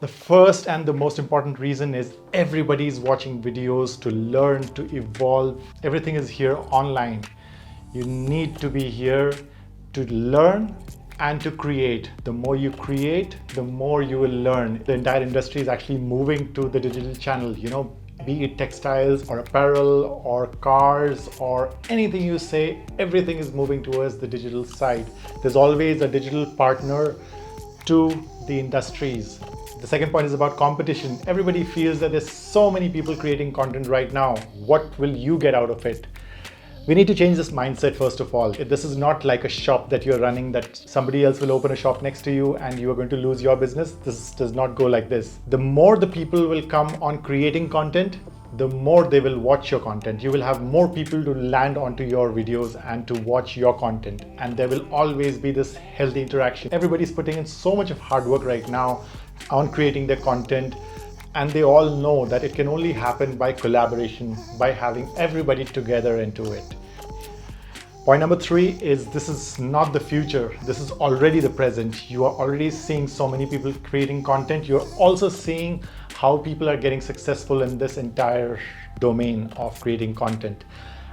The first and the most important reason is everybody is watching videos to learn, to evolve. Everything is here online. You need to be here to learn and to create. The more you create, the more you will learn. The entire industry is actually moving to the digital channel, be it textiles or apparel or cars or anything you say, everything is moving towards the digital side. There's always a digital partner to the industries. The second point is about competition. Everybody feels that there's so many people creating content right now. What will you get out of it? We need to change this mindset first of all. This is not like a shop that you're running that somebody else will open a shop next to you and you are going to lose your business. This does not go like this. The more the people will come on creating content, the more they will watch your content. You will have more people to land onto your videos and to watch your content. And there will always be this healthy interaction. Everybody's putting in so much of hard work right now on creating their content. And they all know that it can only happen by collaboration, by having everybody together into it. Point number 3 is this is not the future. This is already the present. You are already seeing so many people creating content. You're also seeing how people are getting successful in this entire domain of creating content.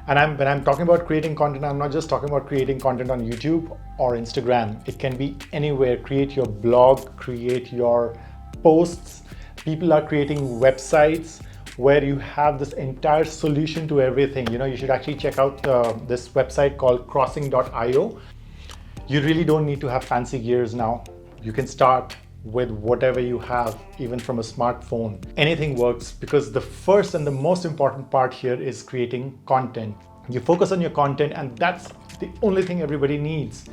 And when I'm talking about creating content, I'm not just talking about creating content on YouTube or Instagram. It can be anywhere. Create your blog, create your posts. People are creating websites where you have this entire solution to everything. You should actually check out this website called crossing.io. You really don't need to have fancy gears now. You can start with whatever you have, even from a smartphone. Anything works because the first and the most important part here is creating content. You focus on your content and that's the only thing everybody needs.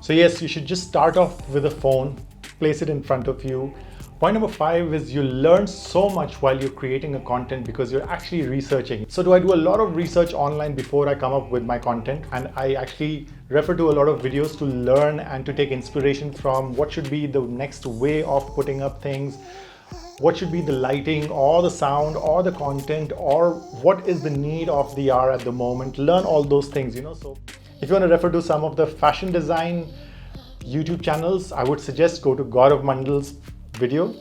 So yes, you should just start off with a phone, place it in front of you. Point number 5 is you learn so much while you're creating a content because you're actually researching. So do I do a lot of research online before I come up with my content? And I actually refer to a lot of videos to learn and to take inspiration from what should be the next way of putting up things, what should be the lighting or the sound or the content, or what is the need of the hour at the moment. Learn all those things, So if you want to refer to some of the fashion design YouTube channels, I would suggest go to Gaurav Mandal's video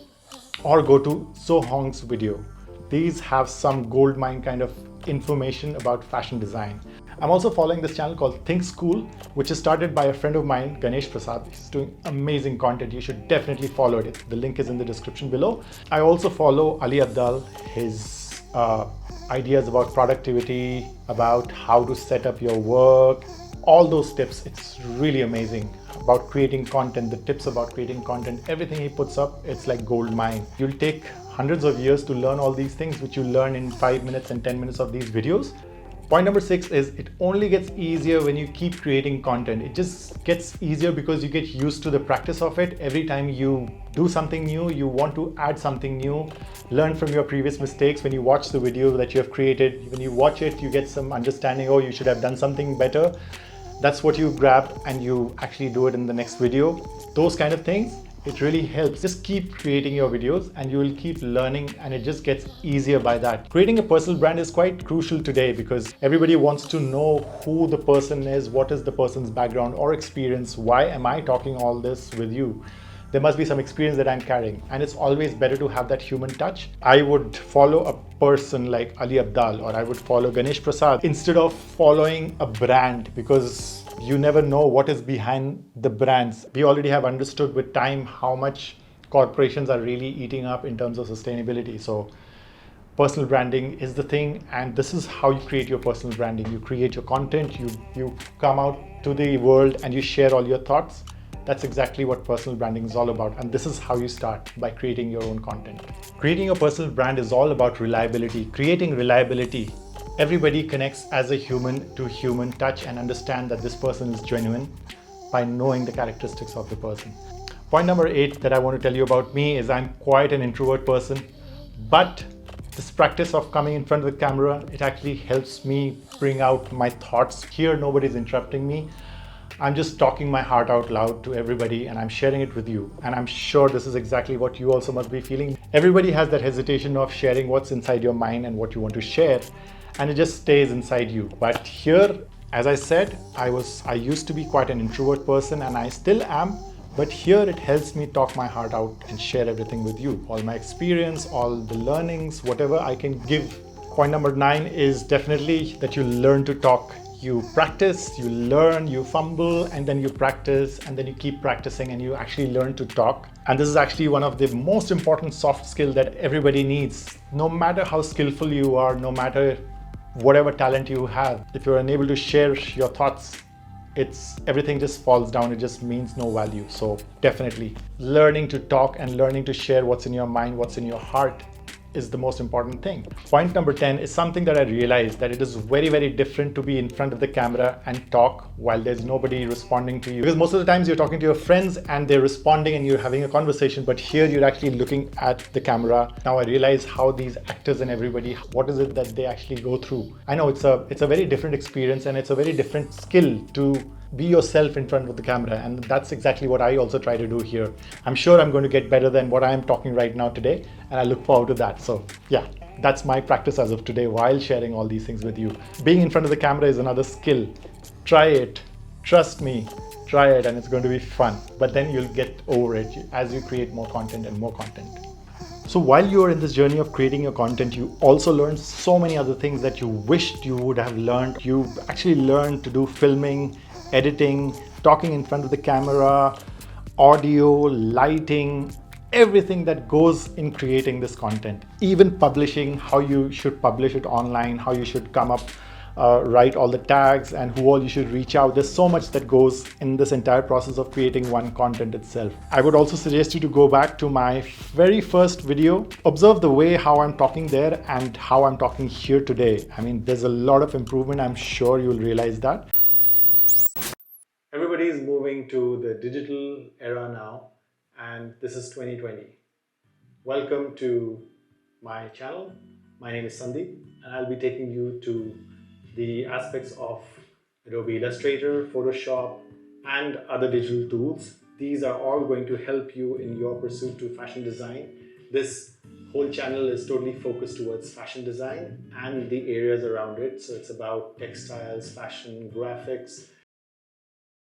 or go to Sohong's video. These have some gold mine kind of information about fashion design. I'm also following this channel called Think School, which is started by a friend of mine, Ganesh Prasad. He's doing amazing content. You should definitely follow it. The link is in the description below. I also follow Ali Abdal, his ideas about productivity, about how to set up your work, all those tips. It's really amazing about creating content, the tips about creating content, everything he puts up, it's like gold mine. You'll take hundreds of years to learn all these things, which you learn in 5 minutes and 10 minutes of these videos. Point number 6 is it only gets easier when you keep creating content. It just gets easier because you get used to the practice of it. Every time you do something new, you want to add something new, learn from your previous mistakes. When you watch the video that you have created, when you watch it, you get some understanding, oh, you should have done something better. That's what you grab and you actually do it in the next video. Those kind of things, it really helps. Just keep creating your videos and you will keep learning and it just gets easier by that. Creating a personal brand is quite crucial today because everybody wants to know who the person is, what is the person's background or experience, why am I talking all this with you? There must be some experience that I'm carrying, and it's always better to have that human touch. I would follow a person like Ali Abdal or I would follow Ganesh Prasad instead of following a brand because you never know what is behind the brands. We already have understood with time how much corporations are really eating up in terms of sustainability. So personal branding is the thing, and this is how you create your personal branding. You create your content, you come out to the world and you share all your thoughts. That's exactly what personal branding is all about. And this is how you start, by creating your own content. Creating your personal brand is all about reliability. Creating reliability. Everybody connects as a human to human touch and understand that this person is genuine by knowing the characteristics of the person. Point number 8 that I want to tell you about me is I'm quite an introvert person, but this practice of coming in front of the camera, it actually helps me bring out my thoughts. Here, nobody's interrupting me. I'm just talking my heart out loud to everybody and I'm sharing it with you. And I'm sure this is exactly what you also must be feeling. Everybody has that hesitation of sharing what's inside your mind and what you want to share, and it just stays inside you. But here, as I said, I used to be quite an introvert person and I still am, But here it helps me talk my heart out and share everything with you. All my experience, all the learnings, whatever I can give. Point number 9 is definitely that you learn to talk. You practice, you learn, you fumble, and then you practice, and then you keep practicing and you actually learn to talk. And this is actually one of the most important soft skills that everybody needs. No matter how skillful you are, no matter whatever talent you have, if you're unable to share your thoughts, everything just falls down. It just means no value. So definitely learning to talk and learning to share what's in your mind, what's in your heart is the most important thing. Point number 10 is something that I realized, that it is very, very different to be in front of the camera and talk while there's nobody responding to you. Because most of the times you're talking to your friends and they're responding and you're having a conversation, but here you're actually looking at the camera. Now I realize how these actors and everybody, what is it that they actually go through. I know it's a very different experience and it's a very different skill to be yourself in front of the camera, and that's exactly what I also try to do here. I'm sure I'm going to get better than what I am talking right now today, and I look forward to that. So yeah, that's my practice as of today while sharing all these things with you. Being in front of the camera is another skill. Try it, trust me, try it, and it's going to be fun. But then you'll get over it as you create more content and more content. So while you are in this journey of creating your content, you also learn so many other things that you wished you would have learned. You actually learned to do filming, editing, talking in front of the camera, audio, lighting, everything that goes in creating this content. Even publishing, how you should publish it online, how you should come up, write all the tags and who all you should reach out. There's so much that goes in this entire process of creating one content itself. I would also suggest you to go back to my very first video. Observe the way how I'm talking there and how I'm talking here today. I mean, there's a lot of improvement. I'm sure you'll realize that. Everybody is moving to the digital era now, and this is 2020. Welcome to my channel. My name is Sandeep, and I'll be taking you to the aspects of Adobe Illustrator, Photoshop, and other digital tools. These are all going to help you in your pursuit to fashion design. This whole channel is totally focused towards fashion design and the areas around it. So it's about textiles, fashion, graphics.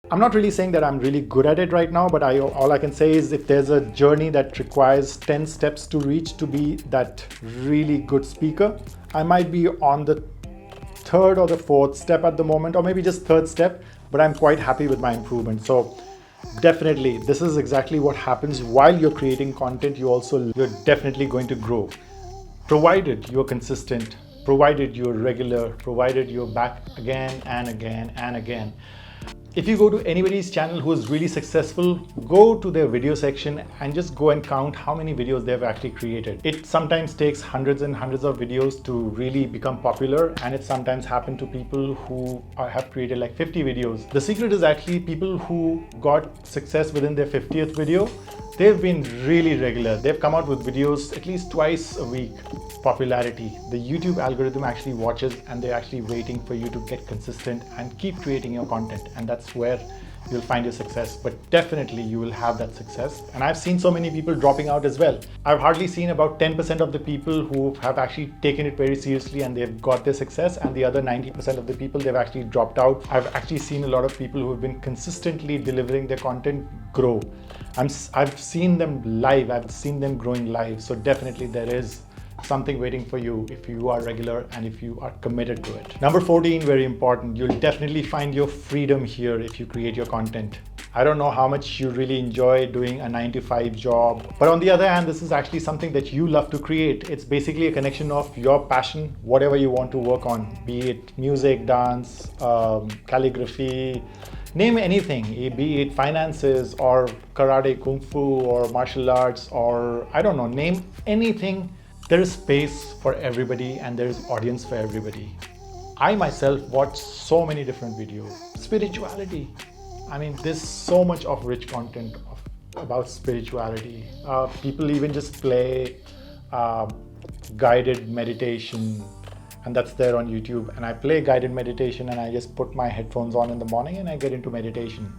I'm not really saying that I'm really good at it right now, but all I can say is if there's a journey that requires 10 steps to reach to be that really good speaker, I might be on the third or the fourth step at the moment, or maybe just third step, but I'm quite happy with my improvement. So definitely, this is exactly what happens while you're creating content. You're definitely going to grow, provided you're consistent, provided you're regular, provided you're back again and again and again. If you go to anybody's channel who is really successful, go to their video section and just go and count how many videos they've actually created. It sometimes takes hundreds and hundreds of videos to really become popular, and it sometimes happens to people who have created like 50 videos. The secret is actually people who got success within their 50th video. They've been really regular. They've come out with videos at least twice a week. Popularity. The YouTube algorithm actually watches, and they're actually waiting for you to get consistent and keep creating your content. And that's where you'll find your success. But definitely you will have that success. And I've seen so many people dropping out as well. I've hardly seen about 10% of the people who have actually taken it very seriously and they've got their success, and the other 90% of the people, they've actually dropped out. I've actually seen a lot of people who have been consistently delivering their content grow. I've seen them live, I've seen them growing live. So definitely there is something waiting for you if you are regular and if you are committed to it. Number 14, very important. You'll definitely find your freedom here if you create your content. I don't know how much you really enjoy doing a 9-to-5 job, but on the other hand, this is actually something that you love to create. It's basically a connection of your passion, whatever you want to work on, be it music, dance, calligraphy, name anything, be it finances or karate, kung fu or martial arts, or I don't know, name anything. There is space for everybody and there is audience for everybody. I myself watch so many different videos. Spirituality. I mean, there's so much of rich content about spirituality. People even just play guided meditation, and that's there on YouTube. And I play guided meditation and I just put my headphones on in the morning and I get into meditation.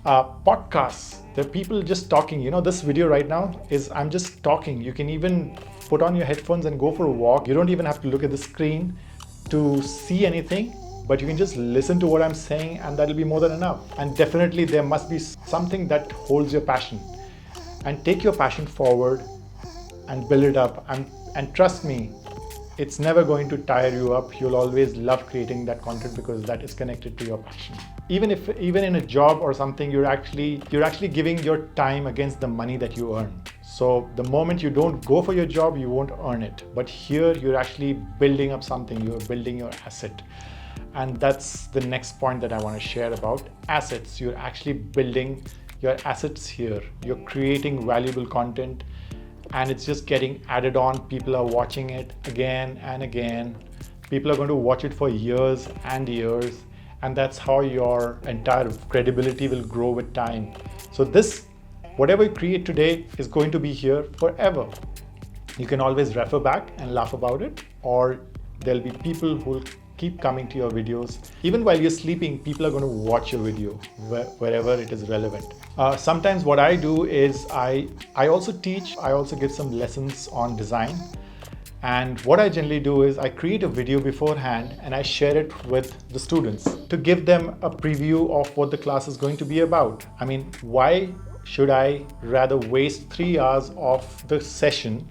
Podcasts, there are people just talking. You know, this video right now is I'm just talking. You can even put on your headphones and go for a walk. You don't even have to look at the screen to see anything. but you can just listen to what I'm saying and that'll be more than enough. And definitely there must be something that holds your passion, and take your passion forward and build it up. And trust me, it's never going to tire you up. You'll always love creating that content because that is connected to your passion. Even in a job or something, you're actually giving your time against the money that you earn. So the moment you don't go for your job, you won't earn it. But here you're actually building up something, you're building your asset. And that's the next point that I want to share about assets. You're actually building your assets here. You're creating valuable content and it's just getting added on. People are watching it again and again. People are going to watch it for years and years. And that's how your entire credibility will grow with time. So this, whatever you create today is going to be here forever. You can always refer back and laugh about it, or there'll be people who will keep coming to your videos. Even while you're sleeping, people are going to watch your video wherever it is relevant. Sometimes what I do is I also teach, I also give some lessons on design. And what I generally do is I create a video beforehand and I share it with the students to give them a preview of what the class is going to be about. I mean, why should I rather waste 3 hours of the session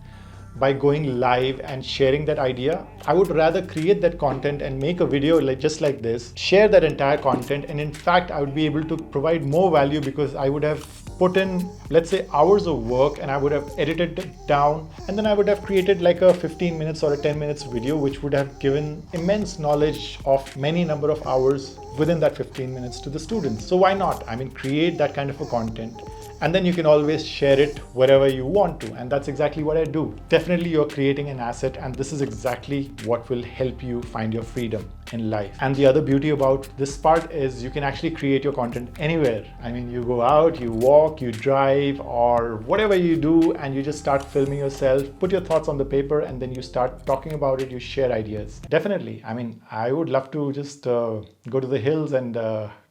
by going live and sharing that idea? I would rather create that content and make a video just like this, share that entire content, and in fact I would be able to provide more value because I would have put in, let's say, hours of work, and I would have edited it down, and then I would have created like a 15 minutes or a 10 minutes video which would have given immense knowledge of many number of hours within that 15 minutes to the students. So why not? I mean, create that kind of a content, and then you can always share it wherever you want to. And that's exactly what I do. Definitely you're creating an asset, and this is exactly what will help you find your freedom in life. And the other beauty about this part is you can actually create your content anywhere. I mean, you go out, you walk, you drive, or whatever you do, and you just start filming yourself, put your thoughts on the paper, and then you start talking about it, you share ideas. Definitely. I mean, I would love to just go to the hills and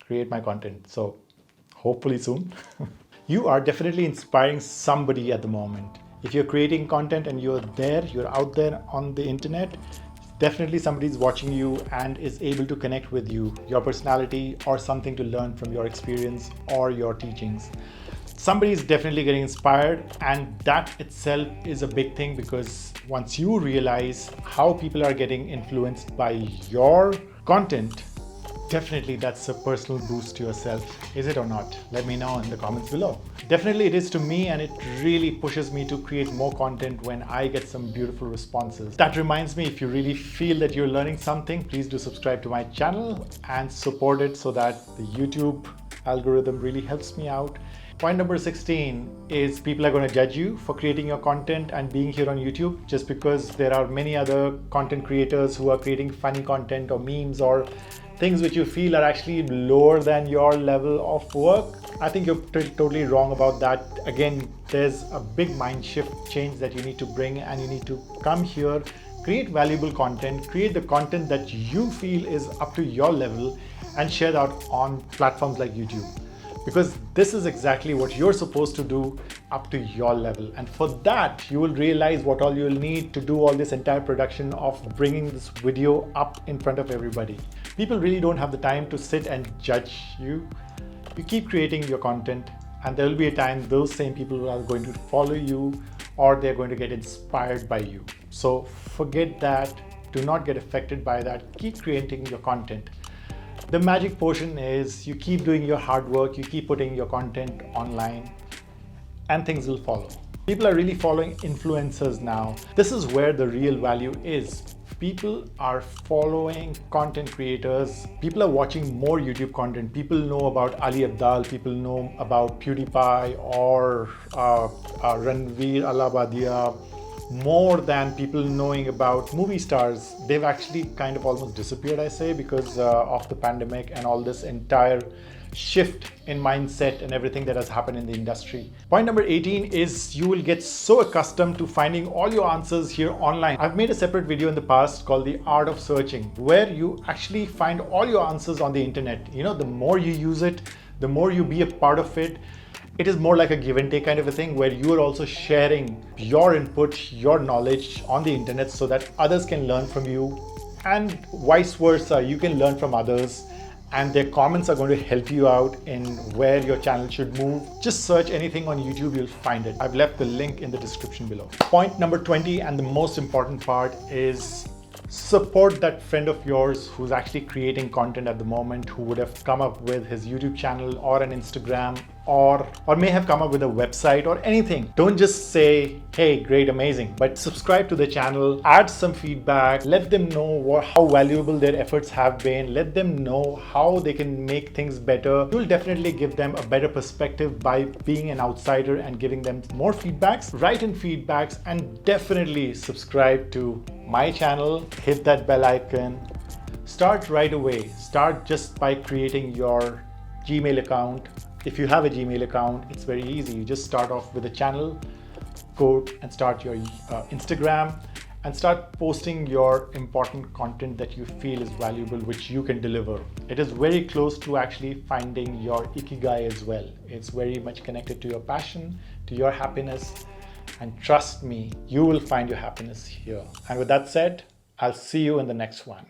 create my content. So hopefully soon. You are definitely inspiring somebody at the moment. If you're creating content and you're out there on the internet, definitely somebody's watching you and is able to connect with you, your personality, or something to learn from your experience or your teachings. Somebody is definitely getting inspired, and that itself is a big thing, because once you realize how people are getting influenced by your content, definitely that's a personal boost to yourself. Is it or not? Let me know in the comments below. Definitely it is to me, and it really pushes me to create more content when I get some beautiful responses. That reminds me, if you really feel that you're learning something, please do subscribe to my channel and support it so that the YouTube algorithm really helps me out. Point number 16 is people are going to judge you for creating your content and being here on YouTube, just because there are many other content creators who are creating funny content or memes or things which you feel are actually lower than your level of work. I think you're totally wrong about that. Again, there's a big mind shift change that you need to bring, and you need to come here, create valuable content, create the content that you feel is up to your level, and share that on platforms like YouTube. Because this is exactly what you're supposed to do up to your level. And for that, you will realize what all you'll need to do all this entire production of bringing this video up in front of everybody. People really don't have the time to sit and judge you. You keep creating your content, and there will be a time those same people are going to follow you, or they're going to get inspired by you. So forget that. Do not get affected by that. Keep creating your content. The magic portion is you keep doing your hard work, you keep putting your content online, and things will follow. People are really following influencers now. This is where the real value is. People are following content creators. People are watching more YouTube content. People know about Ali Abdaal. People know about PewDiePie or Ranveer Alabadia more than people knowing about movie stars. They've actually kind of almost disappeared, I say, because of the pandemic and all this entire shift in mindset and everything that has happened in the industry. Point number 18 is you will get so accustomed to finding all your answers here online. I've made a separate video in the past called The Art of Searching, where you actually find all your answers on the internet. You know, the more you use it, the more you be a part of it. It is more like a give and take kind of a thing, where you are also sharing your input, your knowledge on the internet so that others can learn from you and vice versa. You can learn from others, and their comments are going to help you out in where your channel should move. Just search anything on YouTube, you'll find it. I've left the link in the description below. Point number 20, and the most important part, is support that friend of yours who's actually creating content at the moment, who would have come up with his YouTube channel or an Instagram, or may have come up with a website or anything. Don't just say, hey, great, amazing, but subscribe to the channel, add some feedback, let them know how valuable their efforts have been, let them know how they can make things better. You'll definitely give them a better perspective by being an outsider and giving them more feedbacks. Write in feedbacks, and definitely subscribe to my channel, hit that bell icon. Start right away. Start just by creating your Gmail account. If you have a Gmail account, it's very easy. You just start off with a channel, go and start your Instagram, and start posting your important content that you feel is valuable, which you can deliver. It is very close to actually finding your ikigai as well. It's very much connected to your passion, to your happiness, and trust me, you will find your happiness here. And with that said, I'll see you in the next one.